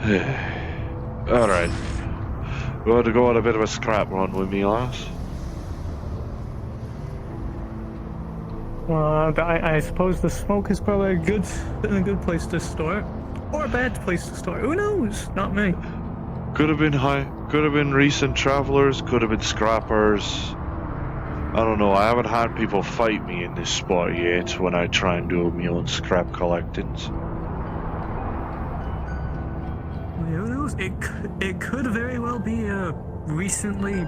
Alright. You want to go on a bit of a scrap run with me, lass? I suppose the smoke is probably a good place to store, or a bad place to store. Who knows? Not me. Could have been recent travelers, could have been scrappers. I don't know, I haven't had people fight me in this spot yet when I try and do my own scrap collectings. Who knows? It could very well be a recently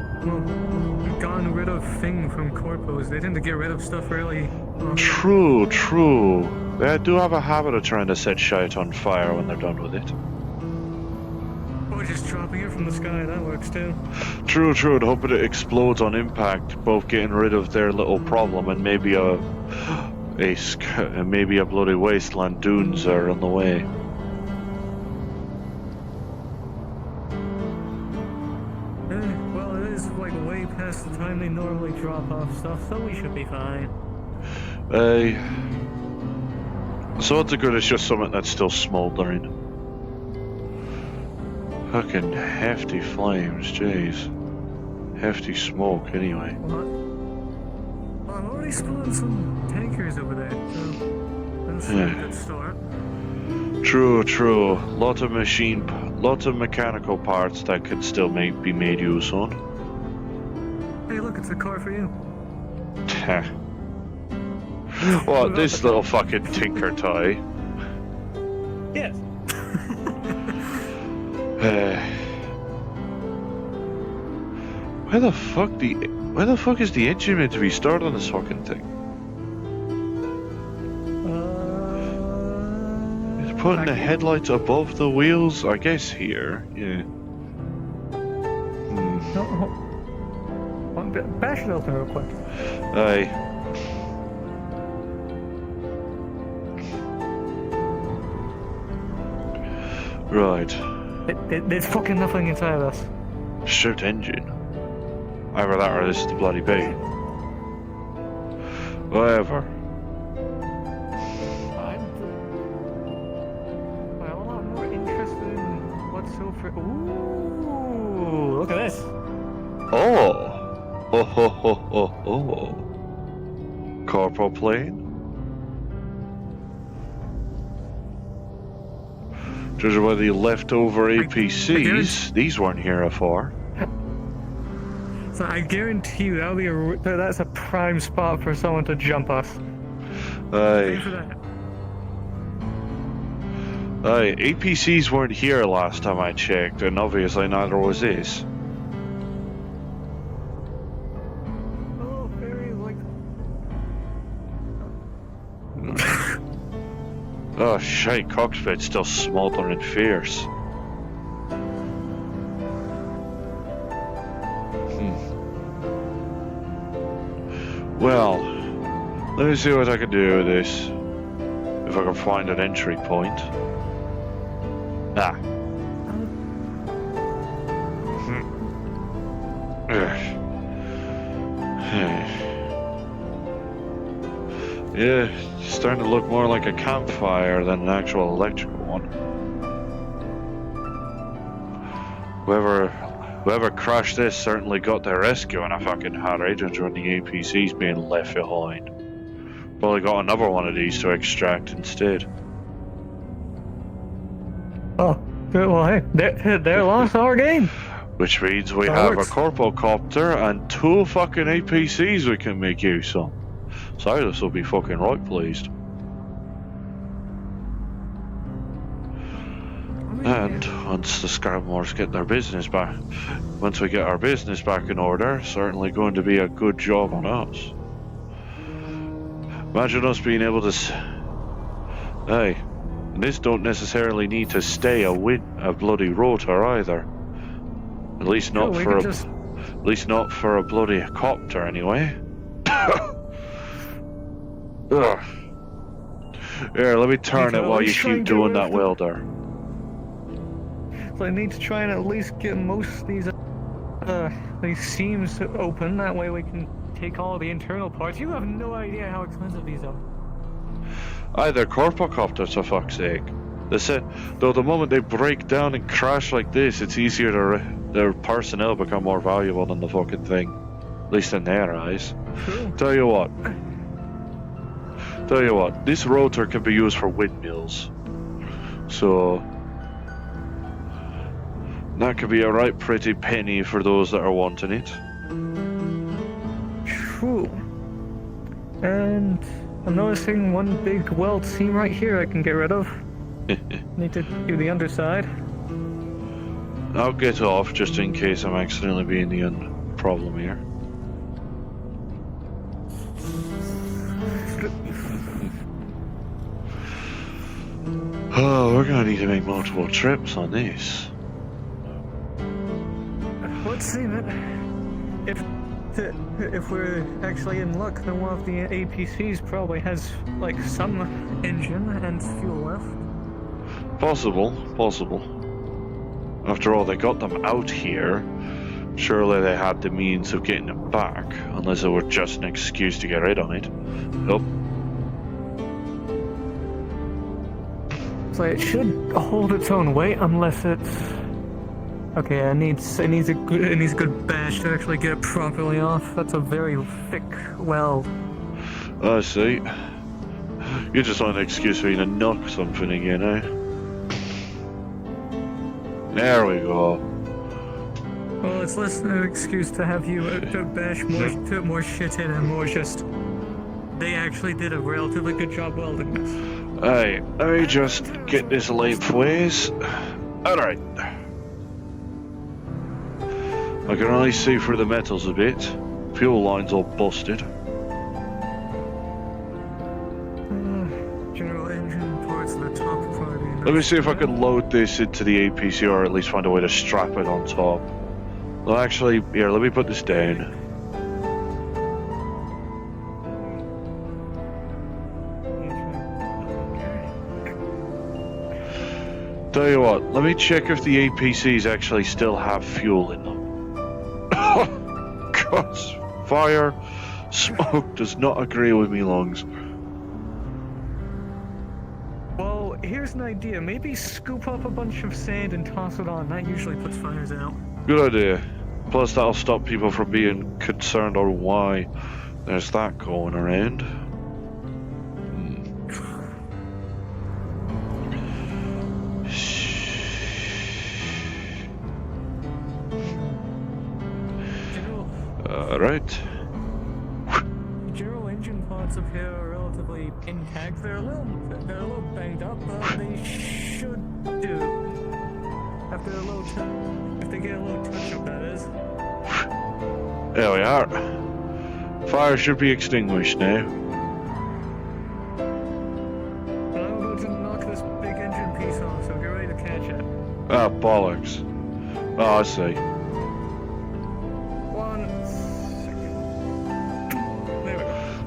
gone rid of thing from corpos. They tend to get rid of stuff really. True. They do have a habit of trying to set shit on fire when they're done with it. Or just dropping it from the sky, that works too. True, and hoping it explodes on impact, both getting rid of their little problem and maybe a bloody wasteland dunes are on the way. Well, it is like way past the time they normally drop off stuff, so we should be fine. So what's the good? It's just something that's still smouldering. Fucking hefty flames, jeez. Hefty smoke, anyway. What? Well, I'm already spilling some tankers over there, so that's a good start. True. Lot of mechanical parts that could still be made use on. Hey, look, it's a car for you. What, this little fucking tinker toy? Yes. Where the fuck is the engine meant to be started on this fucking thing? It's putting the headlights above the wheels, I guess here, yeah. Bash it open real quick. Aye. Right. There's fucking nothing inside of this. Stripped engine. Either that or this is the bloody bait. Whatever. I'm a lot more interested in what's so for. Ooh, look at this. Oh. Corporal plane. Judging by the leftover APCs, these weren't here before. So I guarantee you that's a prime spot for someone to jump us. Aye. APCs weren't here last time I checked, and obviously neither was this. Oh, very like. Oh shite, cockpit's still smouldering fierce. Well, let me see what I can do with this. If I can find an entry point. Yeah, it's starting to look more like a campfire than an actual electrical one. Whoever crashed this certainly got their rescue in a fucking hurry, judging the APCs being left behind. Probably got another one of these to extract instead. Oh, good. Well, hey, they lost our game. Which means we have a corpocopter and 2 fucking APCs we can make use of. Cyrus will be fucking right pleased. And once the Scrabblers get their business back, once we get our business back in order, certainly going to be a good job on us. Imagine us being able to. Hey, and this don't necessarily need to stay a bloody rotor either. At least not at least not for a bloody copter anyway. Ugh. Here, let me turn it while you keep doing that welder. So I need to try and at least get most of these seams open. That way we can take all the internal parts. You have no idea how expensive these are. They're corpocopters, for fuck's sake. They said, though the moment they break down and crash like this, it's easier to their personnel become more valuable than the fucking thing, at least in their eyes. True. Tell you what, this rotor can be used for windmills, so that could be a right pretty penny for those that are wanting it. True. And I'm noticing one big weld seam right here I can get rid of. Need to do the underside. I'll get off just in case I'm accidentally being the problem here. Oh, we're gonna need to make multiple trips on this. Let's see, man. If we're actually in luck, then one of the APCs probably has like some engine and fuel left. Possible. After all, they got them out here. Surely they had the means of getting them back, unless it were just an excuse to get rid of it. Nope. So it should hold its own weight, unless it's... Okay, it needs a good bash to actually get it properly off. That's a very thick weld. I see. You just want an excuse for you to knock something again, eh? There we go. Well, it's less an excuse to have you to bash more shit in and more just... They actually did a relatively good job welding this. Hey, let me just get this lengthways. Alright. I can only see through the metals a bit. Fuel line's all busted. General engine parts of the top party. Let me see if I can load this into the APC or at least find a way to strap it on top. Well, actually, here, let me put this down. Tell you what, let me check if the APCs actually still have fuel in them. God, fire, smoke does not agree with me lungs. Well, here's an idea. Maybe scoop up a bunch of sand and toss it on. That usually puts fires out. Good idea. Plus that'll stop people from being concerned on why there's that going around. Alright. General engine parts up here are relatively intact. They're a little banged up, but they should do. After a little if they get a little touch up, that is. There we are. Fire should be extinguished now. But I'm about to knock this big engine piece off, so get ready to catch it. Ah, bollocks. Oh, I see. 1 second. There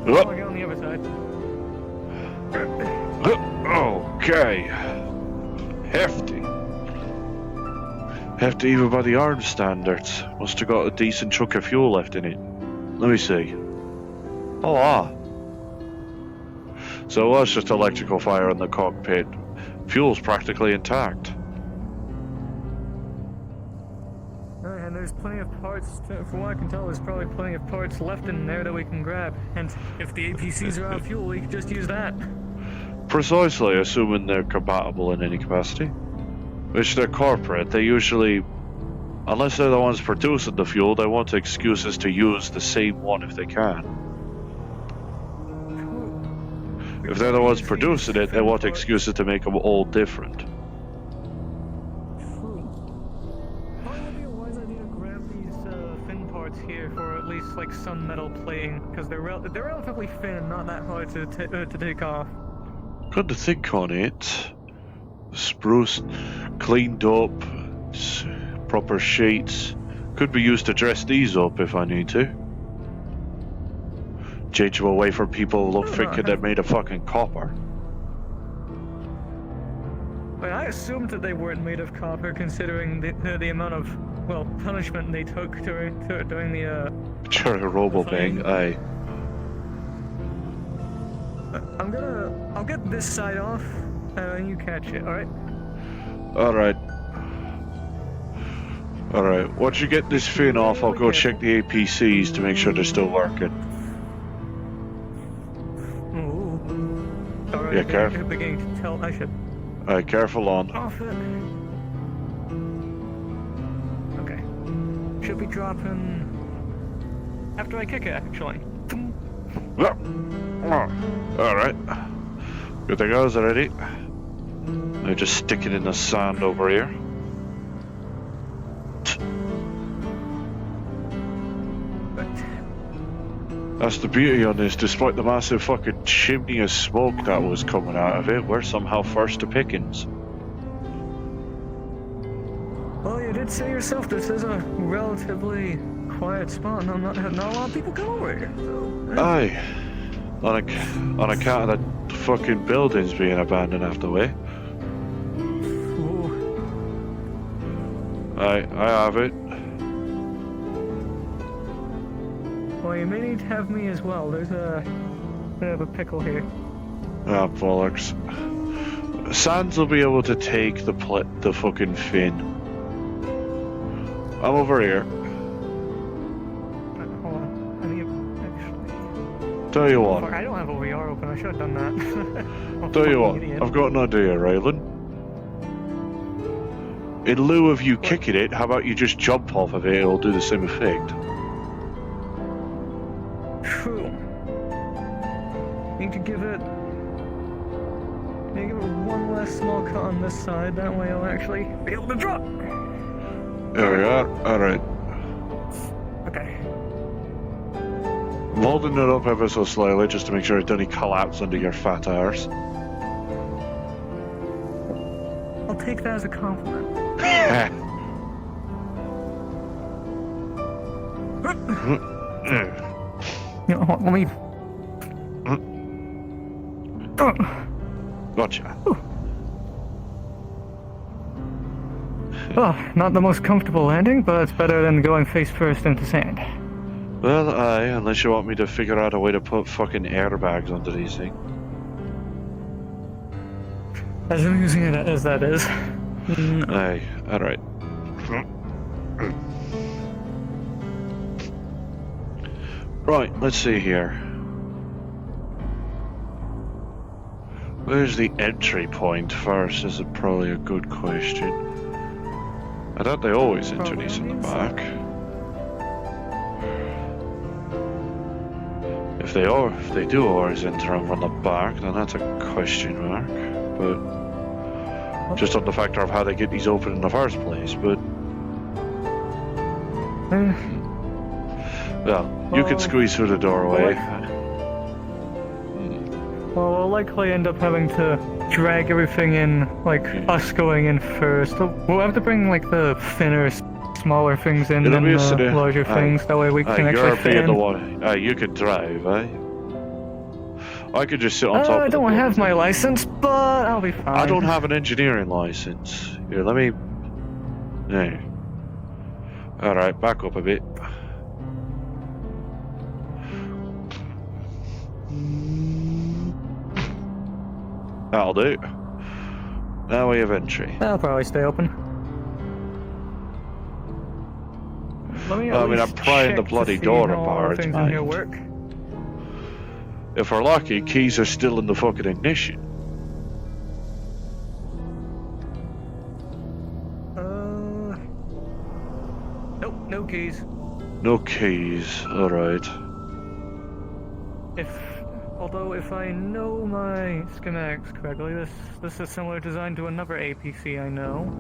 we go. I'll get on the other side. Okay. Hefty. Hefty even by the arm standards. Must have got a decent chunk of fuel left in it. Let me see. Oh, ah. So it was just electrical fire in the cockpit. Fuel's practically intact. And there's plenty of parts, from what I can tell, there's probably plenty of parts left in there that we can grab. And if the APCs are out of fuel, we can just use that. Precisely, assuming they're compatible in any capacity. Which they're corporate, they usually, unless they're the ones producing the fuel, they want excuses to use the same one if they can. If they're the ones producing it, they want excuses to make them all different. True. Probably would be a wise idea to grab these fin parts here for at least like some metal plating, because they're relatively thin and not that hard to take off. Got to think on it. Spruce, cleaned up, proper sheets. Could be used to dress these up if I need to. Change them away from people look thinking they're made of fucking copper. But I assumed that they weren't made of copper, considering the amount of, well, punishment they took during the During a robo-bang, aye. I'll get this side off, and you catch it, alright? Alright. Alright, once you get this fin off, I'll go check the APCs to make sure they're still working. Ooh. Alright, Yeah, careful. Beginning to tell I should... Alright, careful on. Off it. Okay. Should be dropping... after I kick it, actually. Alright. Good to go, is it ready? Now just stick it in the sand over here. That's the beauty on this, despite the massive fucking chimney of smoke that was coming out of it, we're somehow first to pickings. Well, you did say yourself this is a relatively quiet spot, and not a lot of people come over here, so... Aye. On account of the fucking buildings being abandoned half the way. Ooh. I have it. Well, you may need to have me as well. There's a bit of a pickle here. Ah, bollocks. Sans will be able to take the fucking fin. I'm over here. Hold on. I need actually... Tell you what. Fuck, I don't have OVR open. I should have done that. Tell you what. Idiot. I've got an idea, Raelynn. In lieu of you kicking it, how about you just jump off of it? It'll do the same effect. True. Need to give it one less small cut on this side. That way, I'll actually be able to drop. There we are. All right. Okay. I'm holding it up ever so slightly just to make sure it doesn't collapse under your fat arse. I'll take that as a compliment. No, let me. Gotcha. Oh, not the most comfortable landing, but it's better than going face first into sand. Well, aye, unless you want me to figure out a way to put fucking airbags under these things. As amusing as that is. No. Aye, alright. Right, let's see here. Where's the entry point first is probably a good question. I thought they always enter these in the back. If they do always enter them from the back, then that's a question mark. But just on the factor of how they get these open in the first place, but... Well, you can squeeze through the doorway. Well, we'll likely end up having to drag everything in, like us going in first. We'll have to bring like the thinner, smaller things in than the larger things. That way we can actually fit in. The one. You can drive, eh? I could just sit on top of I don't have my license, but I'll be fine. I don't have an engineering license. Here, let me... There. Alright, back up a bit. That'll do. Now we have entry. That'll probably stay open. I'm prying the bloody door apart. If we're lucky, keys are still in the fucking ignition. Nope, no keys. No keys, alright. Although if I know my schematics correctly, this is similar design to another APC I know.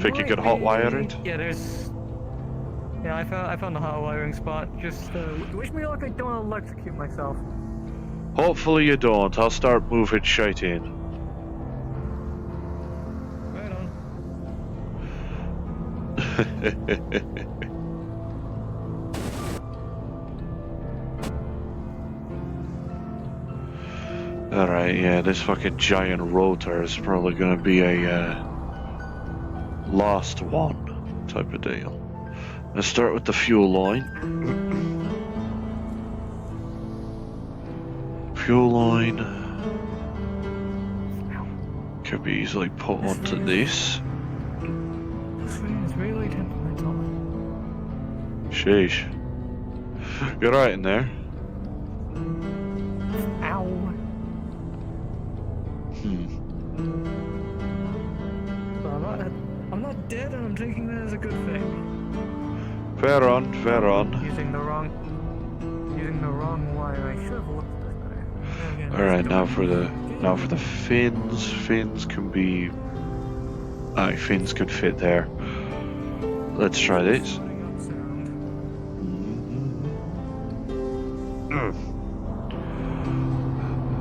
Think you could hotwire it? Yeah, yeah, I found the hot wiring spot. Just wish me luck. I don't electrocute myself. Hopefully you don't. I'll start moving shit in. Right on. Alright, yeah, this fucking giant rotor is probably gonna be a last one type of deal. Let's start with the fuel line. Fuel line. could be easily put onto this. This thing is really temperamental. Sheesh. You're right in there. Ow. I'm not dead, and I'm taking that as a good thing. Fair on, fair on. Using the wrong wire. I should have looked at this better. All right, now for the fins. Fins can be. Aye, fins could fit there. Let's try this.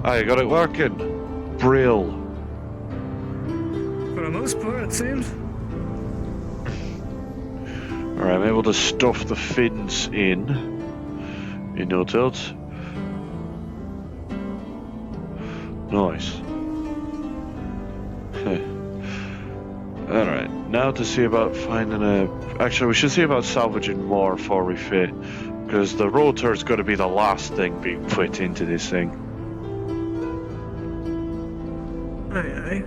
I got it working. Brill. For the most part, it seems. Alright, I'm able to stuff the fins in no tilt. Nice. Alright, now to see about finding a... Actually, we should see about salvaging more before we fit. Because the rotor's got to be the last thing being put into this thing. Aye.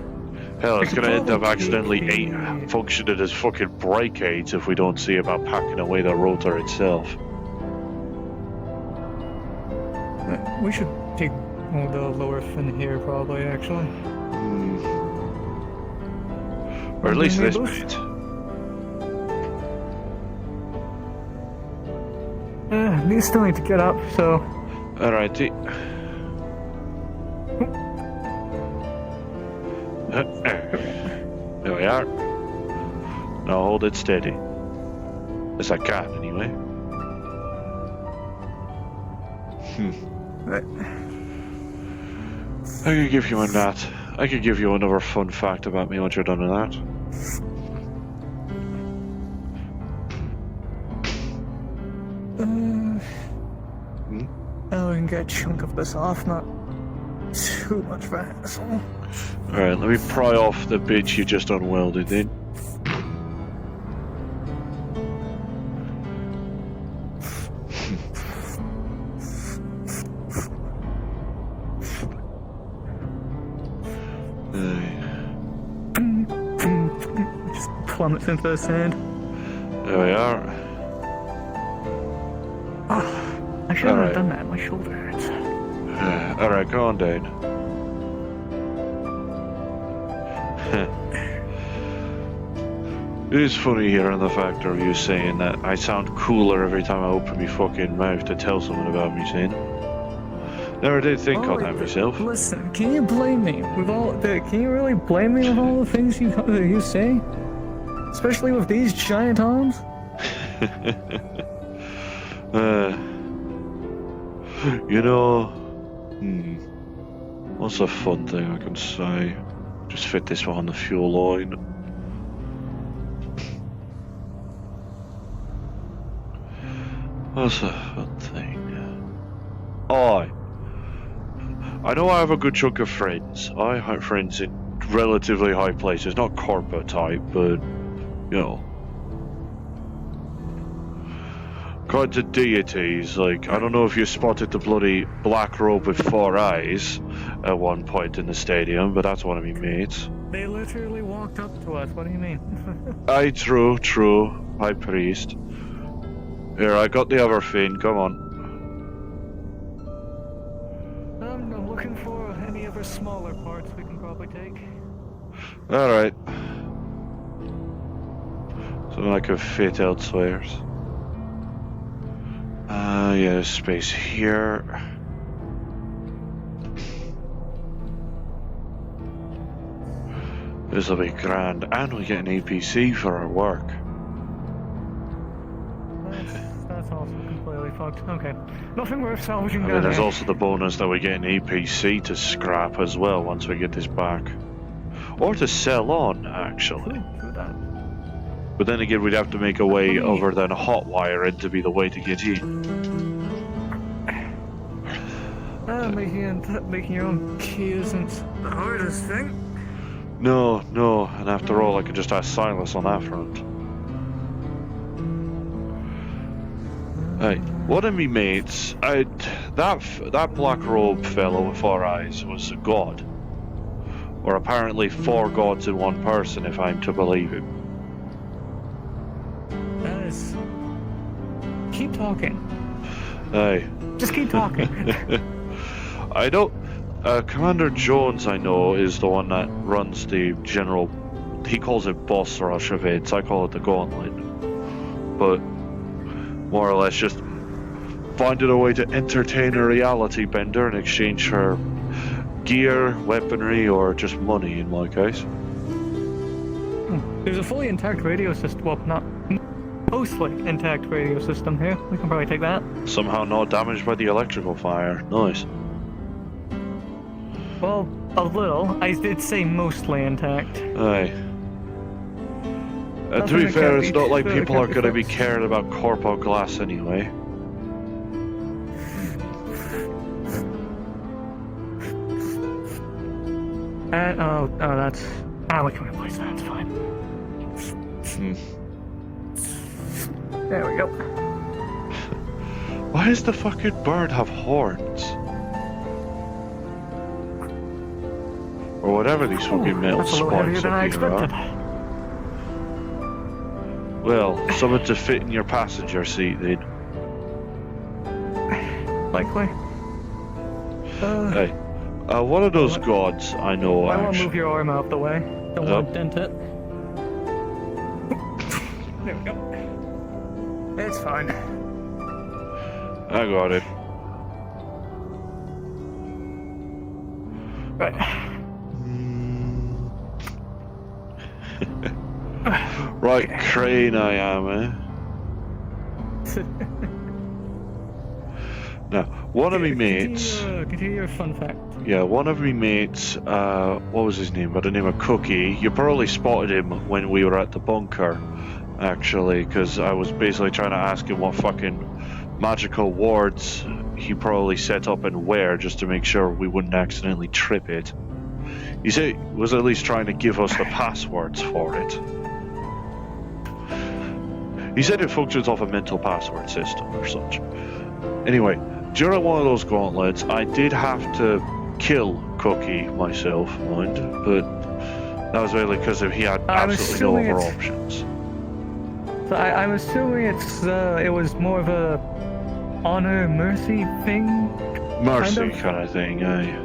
Hell, it's going to end up accidentally functioning as fucking brake aids if we don't see about packing away the rotor itself. We should take the lower fin here, probably, actually. Or at least this bit. These still need to get up, so... Alrighty. There we are. Now hold it steady. As I can, anyway. I could give you a nut. I could give you another fun fact about me once you're done with that. Oh, we can get a chunk of this off, not too much for hassle. Alright, let me pry off the bits you just unwelded then. Just plummets into the sand. There we are. Oh, I shouldn't have done that. My shoulder hurts. Alright, go on down. It is funny hearing the fact of you saying that I sound cooler every time I open my fucking mouth to tell someone about me saying. Never did think on that myself. Listen, can you blame me with all the? Can you really blame me with all the things you say? Especially with these giant arms? You know, what's a fun thing I can say? Just fit this one on the fuel line. What's a fun thing? Oh, I know I have a good chunk of friends. I have friends in relatively high places, not corporate type, but, you know. Kinds of deities, like, I don't know if you spotted the bloody black robe with 4 eyes at one point in the stadium, but that's one of me mates. They literally walked up to us, what do you mean? Aye, true, high priest. Here, I got the other fin, come on. I'm looking for any other smaller parts we can probably take. Alright. Something I could fit elsewhere. Yeah, there's space here. This'll be grand, and we get an APC for our work. That's also completely fucked. Okay. Nothing worth salvaging I down mean, there's here. also the bonus that we get an APC to scrap as well once we get this back. Or to sell on, actually. True that. But then again, we'd have to make a way other than a hot wire in to be the way to get in. Making your own key isn't the hardest thing. No, and after all, I could just ask Silas on that front. Hey, one of me mates, that black robe fellow with 4 eyes was a god. or apparently 4 gods in one person, if I'm to believe him. That is... Keep talking. Aye. Just keep talking. I don't... Commander Jones, I know, is the one that runs the general... He calls it boss rush events. I call it the gauntlet. But more or less just finding a way to entertain a reality bender in exchange for gear, weaponry, or just money in my case. There's a fully intact radio system. Well, not mostly intact radio system here. We can probably take that. Somehow not damaged by the electrical fire. Nice. Well, a little. I did say mostly intact. Aye. To be fair, it's not like people are going to be caring about corpo glass anyway. That's... we can replace that, it's fine. There we go. Why does the fucking bird have horns? Or whatever these fucking metal spikes up here are. Well, something to fit in your passenger seat then. Likely. Hey. One of those gods I know I want to move your arm out of the way. Don't want to dent it. There we go. It's fine. I got it. Right. Right, crane I am, eh? Now, one of me mates... Continue your fun fact. Yeah, one of me mates, what was his name? By the name of Cookie. You probably spotted him when we were at the bunker, actually, because I was basically trying to ask him what fucking magical wards he probably set up and where, just to make sure we wouldn't accidentally trip it. He said he was at least trying to give us the passwords for it. He said it functions off a mental password system or such. Anyway, during one of those gauntlets, I did have to kill Cookie myself, mind, but that was really because he had absolutely no other options. So I'm assuming it was more of a honor mercy thing. Mercy kind of thing, aye.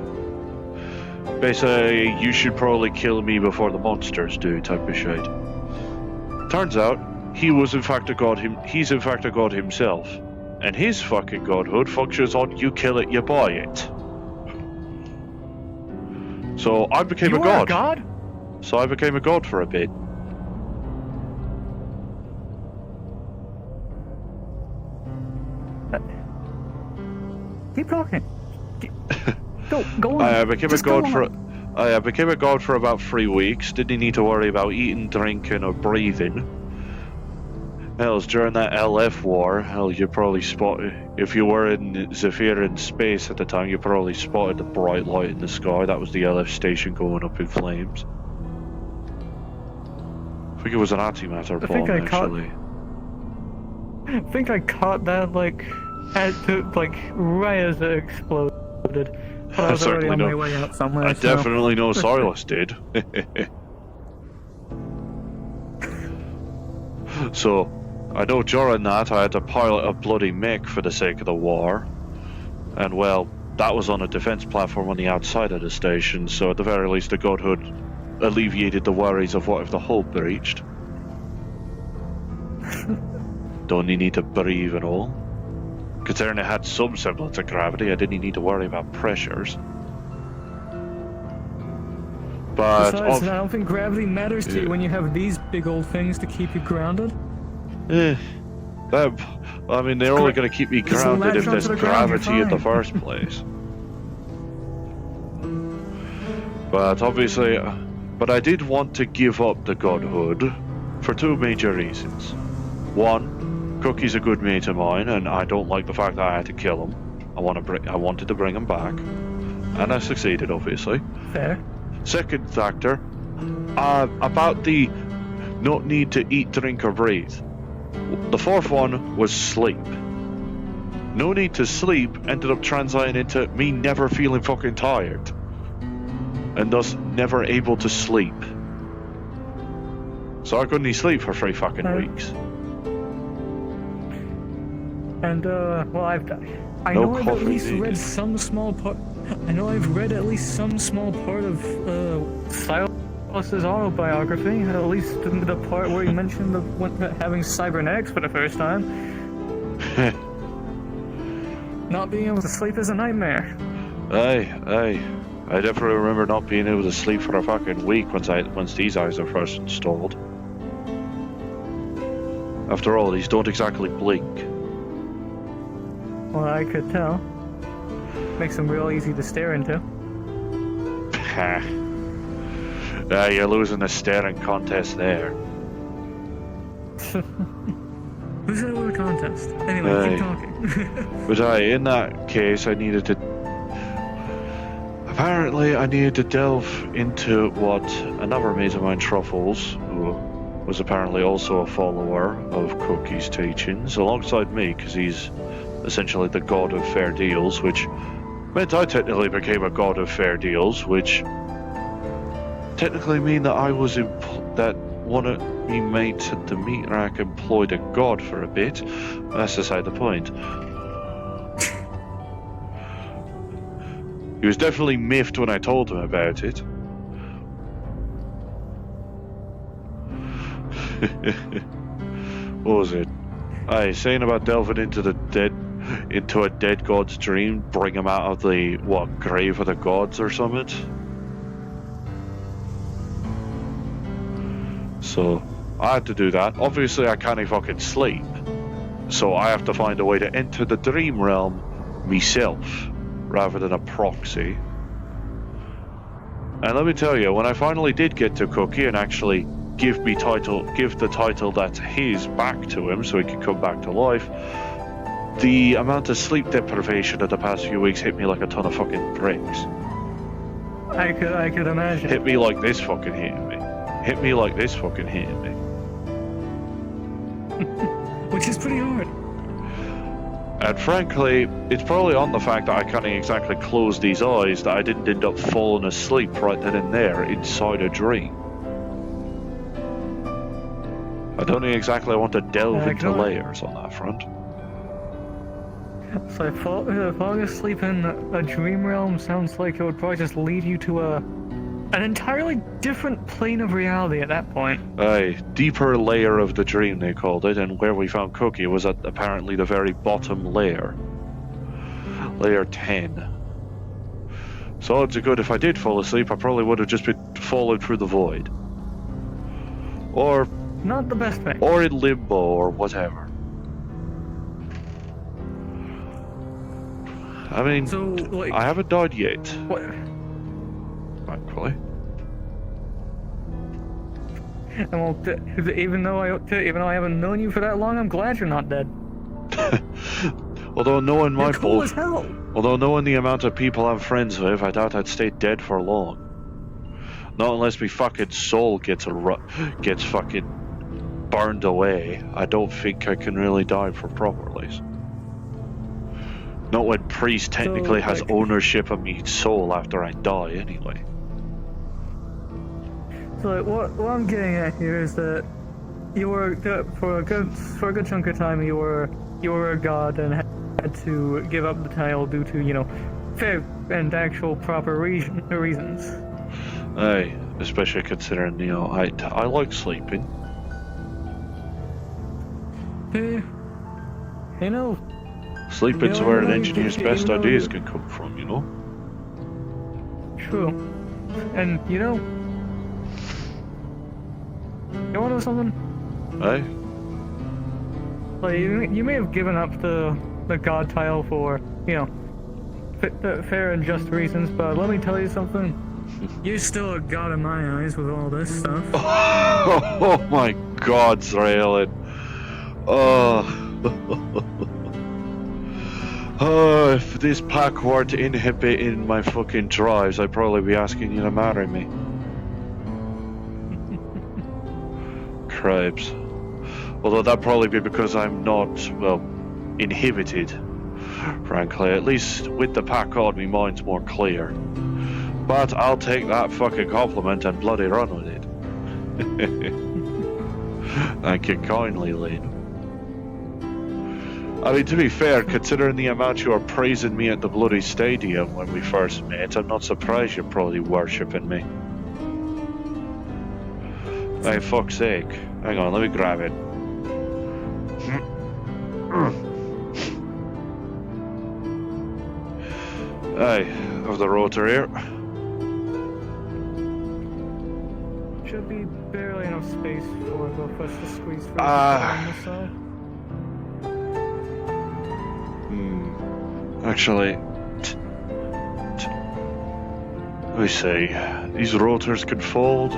Basically, you should probably kill me before the monsters do, type of shit. Turns out, he was in fact a god. He's in fact a god himself. And his fucking godhood functions on you kill it, you buy it. So I became a god. A god? So I became a god for a bit. Keep talking. Go on. I became a god for about 3 weeks. Didn't need to worry about eating, drinking, or breathing. Hell, during that LF war, hell, you probably spotted, if you were in Zephyr in space at the time, you probably spotted the bright light in the sky. That was the LF station going up in flames. I think it was an antimatter bomb, actually. I think I caught that, right as it exploded. But I was already on my way out somewhere. I definitely know Silas did. So, I know during that I had to pilot a bloody mech for the sake of the war. And well, that was on a defense platform on the outside of the station, so at the very least the godhood alleviated the worries of what if the hull breached. Don't need to breathe and all. Considering it had some semblance of gravity, I didn't need to worry about pressures. But besides, I don't think gravity matters to you when you have these big old things to keep you grounded. I mean, they're only going to keep me grounded if there's gravity in the first place. But obviously, I did want to give up the godhood for 2 major reasons. One, Cookie's a good mate of mine, and I don't like the fact that I had to kill him. I wanted to bring him back, and I succeeded, obviously. Fair. Second factor, about the not need to eat, drink, or breathe. The fourth one was sleep. No need to sleep ended up translating into me never feeling fucking tired. and thus never able to sleep. So I couldn't sleep for 3 fucking weeks. And well, I know I've at least read some small part. I know I've read at least some small part of Silas's autobiography. At least the part where he mentioned having cybernetics for the first time. Not being able to sleep is a nightmare. Aye. I definitely remember not being able to sleep for a fucking week once these eyes are first installed. After all, these don't exactly blink. Well, I could tell. Makes them real easy to stare into. You're losing the staring contest there. Who's that with a contest? Anyway, keep talking. But in that case, Apparently, I needed to delve into what another mate of mine, Truffles, who was apparently also a follower of Cookie's teachings, alongside me, because he's essentially the god of fair deals, which meant I technically became a god of fair deals, which technically mean that I was that one of me mates at the meat rack employed a god for a bit. That's beside the point. He was definitely miffed when I told him about it. What was it? Saying about delving into a dead god's dream, bring him out of the grave of the gods or something. So I had to do that. Obviously, I can't fucking sleep, so I have to find a way to enter the dream realm myself, rather than a proxy. And let me tell you, when I finally did get to Cookie and actually give the title that's his back to him so he can come back to life, the amount of sleep deprivation of the past few weeks hit me like a ton of fucking bricks. I could imagine. Hit me like this fucking hitting me. Hit me like this fucking hitting me. Which is pretty hard. And frankly, it's probably on the fact that I can't exactly close these eyes that I didn't end up falling asleep right then and there inside a dream. I don't exactly want to delve into layers on that front. So falling asleep in a dream realm sounds like it would probably just lead you to an entirely different plane of reality at that point. Deeper layer of the dream, they called it, and where we found Cookie was at apparently the very bottom layer. Layer 10. So odds are good if I did fall asleep, I probably would have just been falling through the void. Or... not the best thing. Or in limbo, or whatever. I mean, so, like, I haven't died yet. What? Thankfully. And well, even though I haven't known you for that long, I'm glad you're not dead. Although knowing my cool as hell. Although knowing the amount of people I'm friends with, I doubt I'd stay dead for long. Not unless me fucking soul gets fucking burned away. I don't think I can really die for properly. Not when Priest technically has ownership of me soul after I die, anyway. So like, what I'm getting at here is that you were for a good chunk of time you were a god and had to give up the title due to fair and actual proper reasons. Aye, especially considering I like sleeping. Sleeping's where an engineer's best ideas can come from, True. And you want to know something? Aye? Like, you may have given up the god title for, fair and just reasons, but let me tell you something. You're still a god in my eyes with all this stuff. Oh my god, Raelynn. Oh, if this pack were to inhibit in my fucking drives, I'd probably be asking you to marry me. Cripes. Although that'd probably be because I'm not, inhibited. Frankly, at least with the pack on, my mind's more clear. But I'll take that fucking compliment and bloody run with it. Thank you kindly, Lane. I mean, to be fair, considering the amount you were praising me at the bloody stadium when we first met, I'm not surprised you're probably worshipping me. Hey, fuck's sake. Hang on, let me grab it. Hey, have the rotor here. Should be barely enough space for the us to squeeze through on the side. Actually, let me see. These rotors can fold.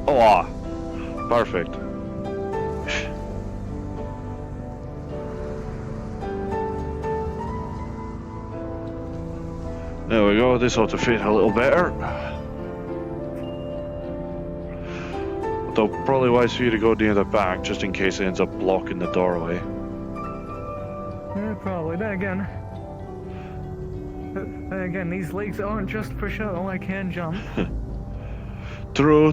Oh, perfect. There we go. This ought to fit a little better. Though probably wise for you to go near the back, just in case it ends up blocking the doorway. Yeah, probably. Then again, these legs aren't just for show. I can jump. True.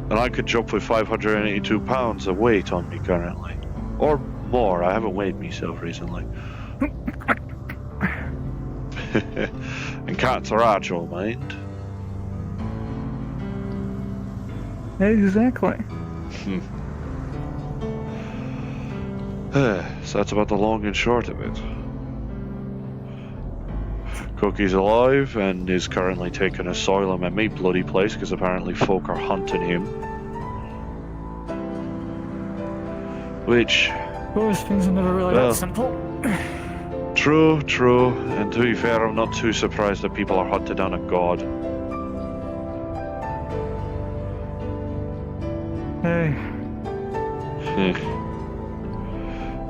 And I could jump with 582 pounds of weight on me currently. Or more. I haven't weighed myself recently. And cats are agile, mind. Exactly. So that's about the long and short of it. Cookie's alive and is currently taking asylum at me bloody place because apparently folk are hunting him. Which... Those things are never really that simple. True. And to be fair, I'm not too surprised that people are hunted down a god. Hey.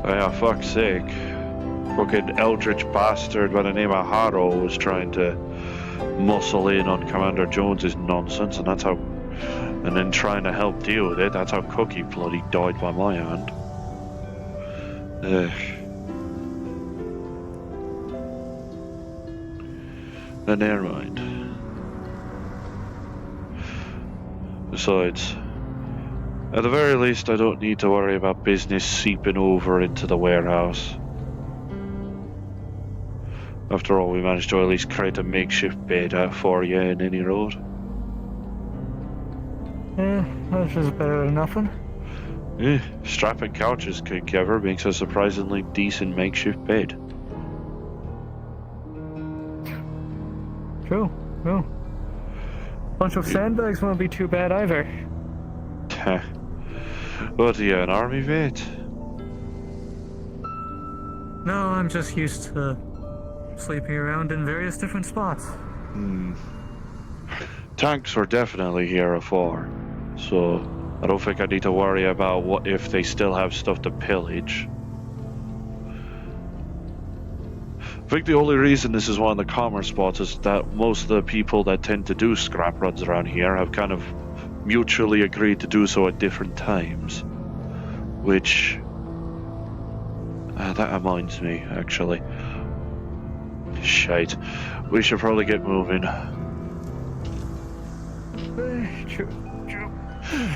Yeah, fuck's sake. Fucking eldritch bastard by the name of Harrow was trying to muscle in on Commander Jones's nonsense, and that's how... And then trying to help deal with it, that's how Cookie bloody died by my hand. But never mind. Besides, at the very least, I don't need to worry about business seeping over into the warehouse. After all, we managed to at least create a makeshift bed out for you in any road. Yeah, that's just better than nothing. Yeah, strapping couches together makes a surprisingly decent makeshift bed. True. Bunch of sandbags won't be too bad either. What are you, an army vet? No, I'm just used to sleeping around in various different spots. Tanks were definitely here afore, so I don't think I need to worry about what if they still have stuff to pillage. I think the only reason this is one of the calmer spots is that most of the people that tend to do scrap runs around here have kind of mutually agreed to do so at different times. Which... that reminds me, actually. Shite. We should probably get moving.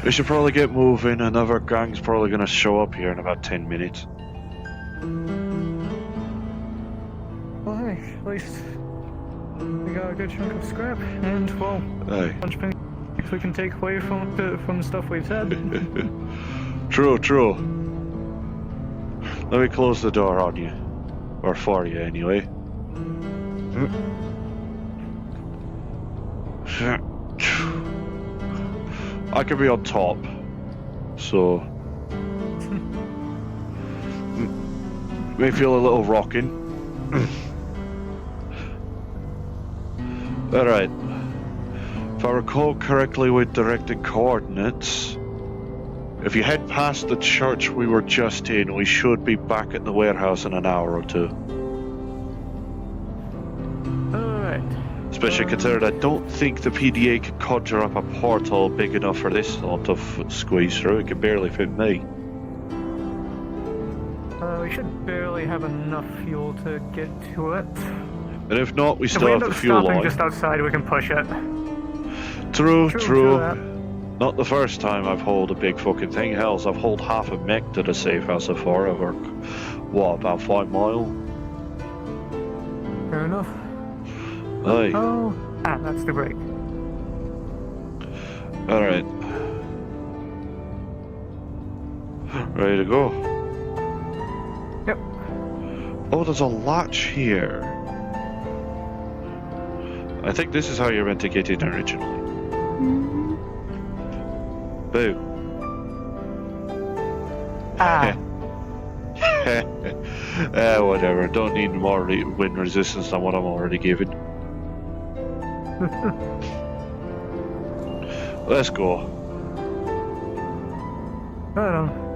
We should probably get moving. Another gang's probably gonna show up here in about 10 minutes. Well, hey, at least we got a good chunk of scrap, and well, a bunch of things we can take away from the stuff we've had. True. Let me close the door on you, or for you anyway. I could be on top, so may feel a little rocking. Alright, if I recall correctly with directed coordinates, if you head past the church we were just in, we should be back at the warehouse in an hour or two. Especially considering I don't think the PDA could conjure up a portal big enough for this sort of squeeze through. It can barely fit me. We should barely have enough fuel to get to it. And if not, we If still we have end the up fuel stopping line. just outside, we can push it. True. that. Not the first time I've hauled a big fucking thing. Hells, I've hauled half a mech to the safe house before over, what, about 5 mile? Fair enough. Aye. Oh, that's the brake. Alright. Ready to go. Yep. Oh, there's a latch here. I think this is how you're meant to get in originally. Boo. Whatever. Don't need more wind resistance than what I'm already given. Let's go. I don't know.